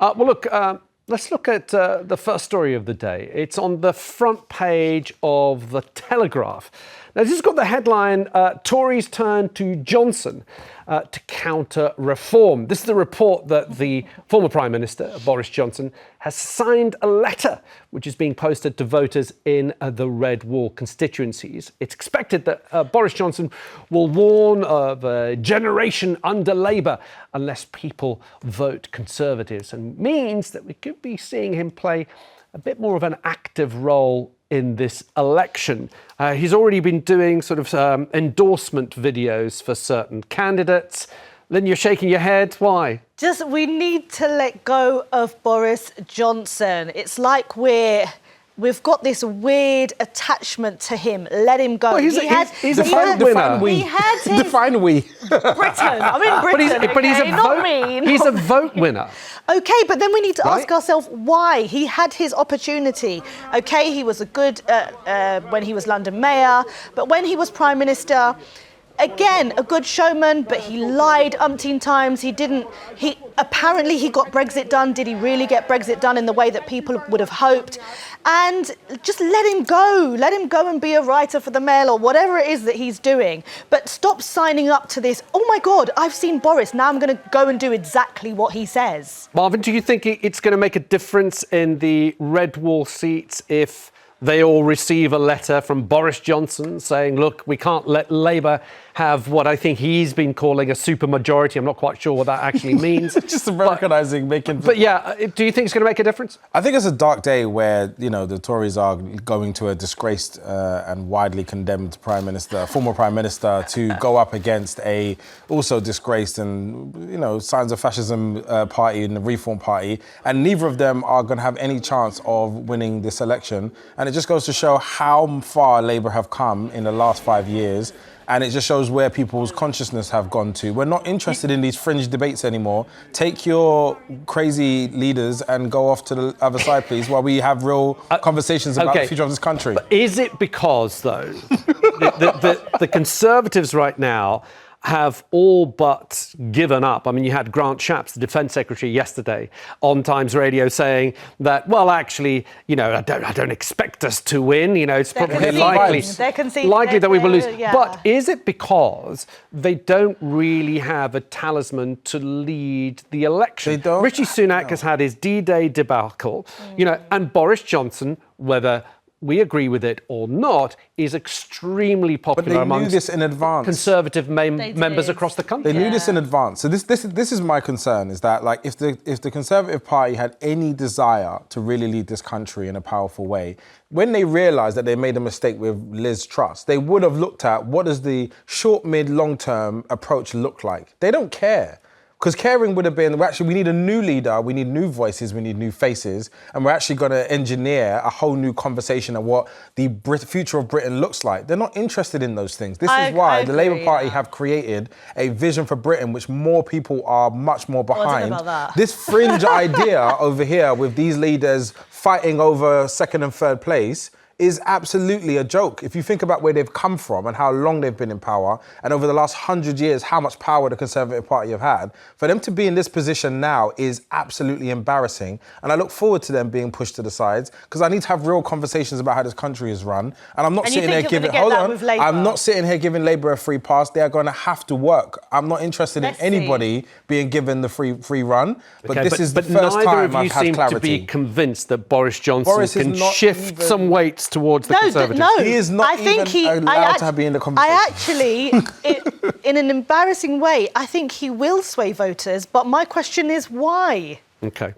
Well, look, let's look at the first story of the day. It's on the front page of the Telegraph. Now, this has got the headline, Tories turn to Johnson to counter reform. This is the report that the former Prime Minister, Boris Johnson, has signed a letter which is being posted to voters in the Red Wall constituencies. It's expected that Boris Johnson will warn of a generation under Labour unless people vote Conservatives, and means that we could be seeing him play a bit more of an active role in this election. He's already been doing sort of endorsement videos for certain candidates. Lynn, you're shaking your head. Why? We need to let go of Boris Johnson. It's like we've got this weird attachment to him. Let him go. Well, he's a vote winner. He had his Define we. Britain. I'm in Britain. But he's a not vote. me. He's a vote winner. Okay, but then we need to ask ourselves why. He had his opportunity. Okay, he was a good when he was London mayor, but when he was Prime Minister, again, a good showman, but he lied umpteen times. Apparently he got Brexit done. Did he really get Brexit done in the way that people would have hoped? And just let him go. Let him go and be a writer for the Mail or whatever it is that he's doing. But stop signing up to this. Oh my God, I've seen Boris. Now I'm going to go and do exactly what he says. Marvin, do you think it's going to make a difference in the Red Wall seats if they all receive a letter from Boris Johnson saying, look, we can't let Labour have what I think he's been calling a supermajority? I'm not quite sure what that actually means. Just Americanizing, making... But yeah, do you think it's going to make a difference? I think it's a dark day where, the Tories are going to a disgraced and widely condemned former Prime Minister, to go up against a also disgraced and, signs of fascism party and the Reform Party. And neither of them are going to have any chance of winning this election. And it just goes to show how far Labour have come in the last 5 years. And it just shows where people's consciousness have gone to. We're not interested in these fringe debates anymore. Take your crazy leaders and go off to the other side, please, while we have real conversations about the future of this country. But is it because, though, the Conservatives right now have all but given up? I mean, you had Grant Shapps, the Defence Secretary, yesterday on Times Radio saying that, well, actually, I don't expect us to win. It's probably likely that we will lose. Yeah. But is it because they don't really have a talisman to lead the election? They don't. Rishi Sunak has had his D-Day debacle, and Boris Johnson, whether we agree with it or not, is extremely popular amongst this in advance. Conservative members across the country. They knew this in advance. So this is my concern, is that if the Conservative Party had any desire to really lead this country in a powerful way, when they realised that they made a mistake with Liz Truss, they would have looked at what does the short, mid, long-term approach look like. They don't care. Because caring would have been, we need a new leader, we need new voices, we need new faces, and we're actually going to engineer a whole new conversation of what the future of Britain looks like. They're not interested in those things. This is why the Labour Party have created a vision for Britain which more people are much more behind. This fringe idea over here with these leaders fighting over second and third place is absolutely a joke. If you think about where they've come from and how long they've been in power, and over the last 100 years, how much power the Conservative Party have had, for them to be in this position now is absolutely embarrassing. And I look forward to them being pushed to the sides, because I need to have real conversations about how this country is run. And I'm not sitting here giving... I'm not sitting here giving Labour a free pass. They are going to have to work. I'm not interested in anybody being given the free run. But this is the first time I've had clarity. Neither of you seem to be convinced that Boris Johnson can shift some weights towards the Conservatives. No, he is not allowed to be in the conversation. I actually, in an embarrassing way, I think he will sway voters, but my question is why? Okay.